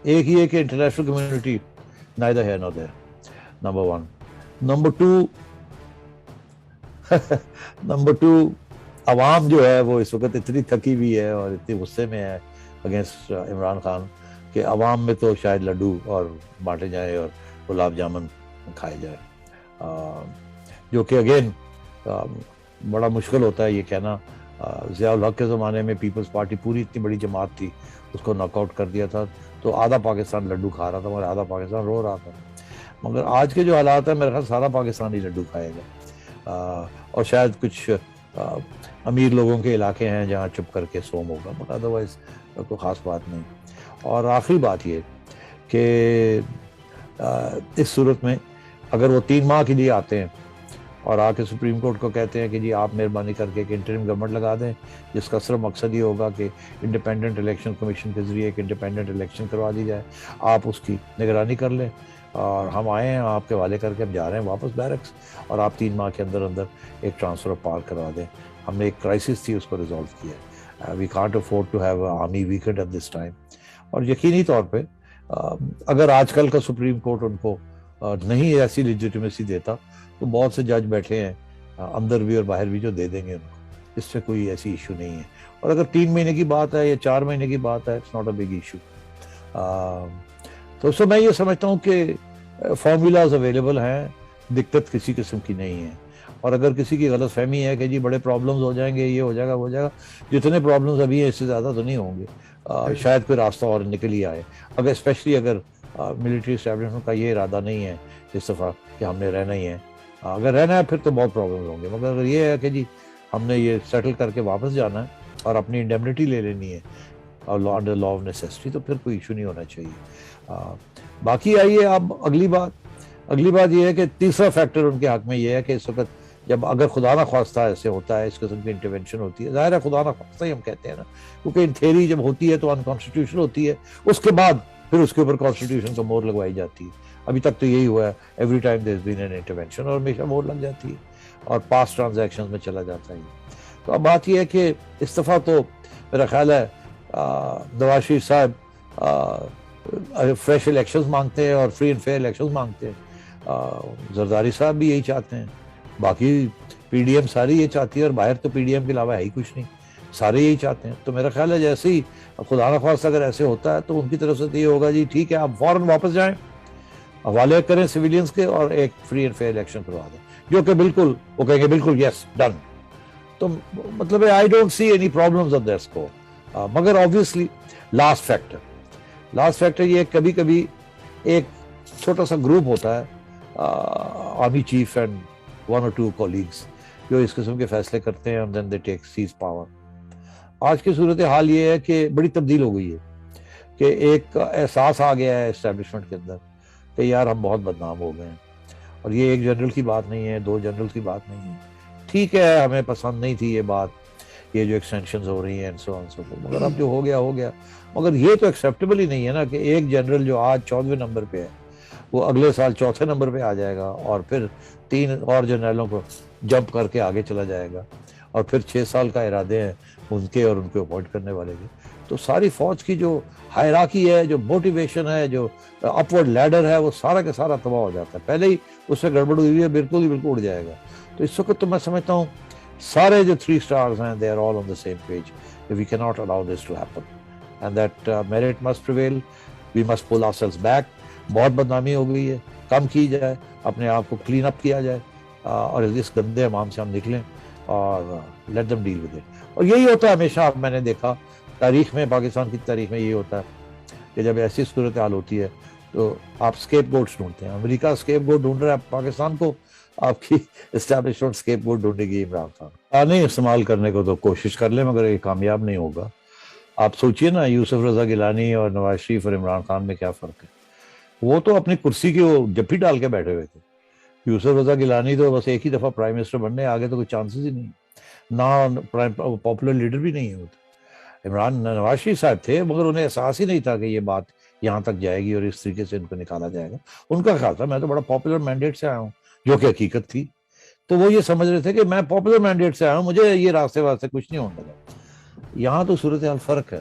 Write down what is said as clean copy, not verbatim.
ایک یہ کہ international community neither here nor there, number one. Number two, number two, عوام جو ہے وہ اس وقت اتنی تھکی ہوئی ہے اور اتنی غصے میں ہے اگینسٹ عمران خان کہ عوام میں تو شاید لڈو اور بانٹے جائیں اور گلاب جامن کھائے جائیں، جو کہ اگین بڑا مشکل ہوتا ہے یہ کہنا. ضیاء الحق کے زمانے میں پیپلز پارٹی پوری اتنی بڑی جماعت تھی، اس کو ناک آؤٹ کر دیا تھا تو آدھا پاکستان لڈو کھا رہا تھا مگر آدھا پاکستان رو رہا تھا. مگر آج کے جو حالات ہیں میرے خیال سارا پاکستان ہی لڈو کھائے گا، اور شاید کچھ امیر لوگوں کے علاقے ہیں جہاں چپ کر کے سوم ہوگا، مگر ادروائز کوئی خاص بات نہیں. اور آخری بات یہ کہ اس صورت میں اگر وہ 3 ماہ کے لیے آتے ہیں اور آ کے سپریم کورٹ کو کہتے ہیں کہ جی آپ مہربانی کر کے ایک انٹرم گورنمنٹ لگا دیں جس کا صرف مقصد یہ ہوگا کہ انڈیپینڈنٹ الیکشن کمیشن کے ذریعے ایک انڈیپینڈنٹ الیکشن کروا دی جائے، آپ اس کی نگرانی کر لیں اور ہم آئے ہیں آپ کے حوالے کر کے ہم جا رہے ہیں واپس بیرکس، اور آپ 3 ماہ کے اندر اندر ایک ٹرانسفر آف پاور کروا دیں. ہم نے ایک کرائسس تھی اس کو ریزالو کیا. We can't afford to have army weakened at this time. اور یقینی طور پہ اگر آج کل کا سپریم کورٹ ان کو نہیں ایسی لیجیٹمیسی دیتا تو بہت سے جج بیٹھے ہیں اندر بھی اور باہر بھی جو دے دیں گے ان کو، اس سے کوئی ایسی ایشو نہیں ہے. اور اگر 3 مہینے کی بات ہے یا 4 مہینے کی بات ہے، it's not a big issue. تو میں یہ سمجھتا ہوں کہ فارمولاز اویلیبل ہیں، دقت کسی قسم کی نہیں ہے. اور اگر کسی کی غلط فہمی ہے کہ جی بڑے پرابلمز ہو جائیں گے، یہ ہو جائے گا وہ ہو جائے گا، جتنے پرابلمز ابھی ہیں اس سے زیادہ تو نہیں ہوں گے. شاید کوئی راستہ اور نکل ہی آئے، اگر اسپیشلی اگر ملٹری اسٹیبلشمنٹ کا یہ ارادہ نہیں ہے اس دفعہ کہ ہم نے رہنا ہی ہے. اگر رہنا ہے پھر تو بہت پرابلمز ہوں گے، مگر اگر یہ ہے کہ جی ہم نے یہ سیٹل کر کے واپس جانا ہے اور اپنی انڈیمنٹی لے لینی ہے اور انڈر لا آف نیسیسٹی، تو پھر کوئی ایشو نہیں ہونا چاہیے. باقی آئیے اب اگلی بات یہ ہے کہ تیسرا فیکٹر ان کے حق میں یہ ہے کہ اس وقت جب اگر خدا نہ خواستہ ایسے ہوتا ہے، اس قسم کی انٹرونشن ہوتی ہے، ظاہر ہے خدا نہ خواستہ ہی ہم کہتے ہیں نا، کیونکہ ان تھیری جب ہوتی ہے تو انکانسٹیٹیوشنل ہوتی ہے، اس کے بعد پھر اس کے اوپر کانسٹیٹیوشن کو مہر لگوائی جاتی ہے. ابھی تک تو یہی ہوا ہے، every time there is been an intervention اور ہمیشہ مہر لگ جاتی ہے اور پاس ٹرانزیکشن میں چلا جاتا ہے. تو اب بات یہ ہے کہ اس دفعہ تو میرا خیال ہے نواز شریف صاحب فریش الیکشنز مانگتے ہیں اور فری اینڈ فیئر الیکشنز مانگتے ہیں. زرداری صاحب بھی یہی چاہتے ہیں، باقی پی ڈی ایم ساری یہ چاہتی ہے، اور باہر تو پی ڈی ایم کے علاوہ ہے ہی کچھ نہیں، سارے یہی چاہتے ہیں. تو میرا خیال ہے جیسے ہی خدا نخواستہ اگر ایسے ہوتا ہے تو ان کی طرف سے تو یہ ہوگا جی ٹھیک ہے آپ فوراً واپس جائیں، حوالے کریں سویلینز کے اور ایک فری اینڈ فیئر الیکشن کروا دیں، جو کہ بالکل وہ کہیں گے بالکل یس ڈن. تو مطلب I don't see any problems on that score. مگر آبویسلی لاسٹ فیکٹر یہ کبھی کبھی ایک چھوٹا سا گروپ ہوتا ہے army chief and 1 or 2 colleagues جو اس قسم کے فیصلے کرتے ہیں، دین دے ٹیک سیز پاور. آج کی صورتحال یہ ہے کہ بڑی تبدیل ہو گئی ہے کہ ایک احساس آ گیا ہے اسٹیبلشمنٹ کے اندر کہ یار ہم بہت بدنام ہو گئے ہیں. اور یہ ایک جنرل کی بات نہیں ہے، 2 جنرل کی بات نہیں ہے. ٹھیک ہے ہمیں پسند نہیں تھی یہ بات، یہ جو ایکسٹینشنز ہو رہی ہیں مگر اب جو ہو گیا. مگر یہ تو ایکسیپٹیبل ہی نہیں ہے نا کہ ایک جنرل جو آج 14ویں نمبر پہ ہے وہ اگلے سال 4تھے نمبر پہ آ جائے گا اور پھر 3 اور جنرلوں کو جمپ کر کے آگے چلا جائے گا، اور پھر 6 سال کا ارادے ہیں ان کے اور ان کو اپوائنٹ کرنے والے کے. تو ساری فوج کی جو ہائراکی ہے، جو موٹیویشن ہے، جو اپورڈ لیڈر ہے، وہ سارا کے سارا تباہ ہو جاتا ہے. پہلے ہی اس سے گڑبڑ ہوئی ہے، بالکل اڑ جائے گا. تو اس وقت تو میں سمجھتا ہوں سارے جو 3 اسٹارز ہیں they are all on the same page. We cannot allow this to happen and that merit must prevail. We must pull ourselves back. بہت بدنامی ہو گئی ہے، کم کی جائے، اپنے آپ کو کلین اپ کیا جائے اور اس گندے امام سے ہم نکلیں اور let them deal with it. اور یہی ہوتا ہے ہمیشہ، میں نے دیکھا تاریخ میں، پاکستان کی تاریخ میں یہی ہوتا ہے کہ جب ایسی صورتحال ہوتی ہے تو آپ اسکیپ گوٹس ڈھونڈتے ہیں. امریکہ اسکیپ گوٹ ڈھونڈ رہا ہے پاکستان کو، آپ کی اسٹیبلشمنٹ اسکیپ گوٹ ڈھونڈے گی عمران خان. نہیں استعمال کرنے کو تو کوشش کر لیں مگر یہ کامیاب نہیں ہوگا. آپ سوچئے نا یوسف رضا گیلانی اور نواز شریف اور عمران خان میں کیا فرق ہے. وہ تو اپنی کرسی کی وہ جپھی ڈال کے بیٹھے ہوئے تھے. یوسف رضا گیلانی تو بس ایک ہی دفعہ پرائم منسٹر بننے، آگے تو کوئی چانسز ہی نہیں، نہ پاپولر لیڈر بھی نہیں ہے. نواز شریف صاحب تھے مگر انہیں احساس ہی نہیں تھا کہ یہ بات یہاں تک جائے گی اور اس طریقے سے ان کو نکالا جائے گا. ان کا خیال تھا میں تو بڑا پاپولر مینڈیٹ سے آیا ہوں، جو کہ حقیقت تھی. تو وہ یہ سمجھ رہے تھے کہ میں پاپولر مینڈیٹ سے آیا ہوں، مجھے یہ راستے واسطے کچھ نہیں ہونے لگا. یہاں تو صورتحال فرق ہے.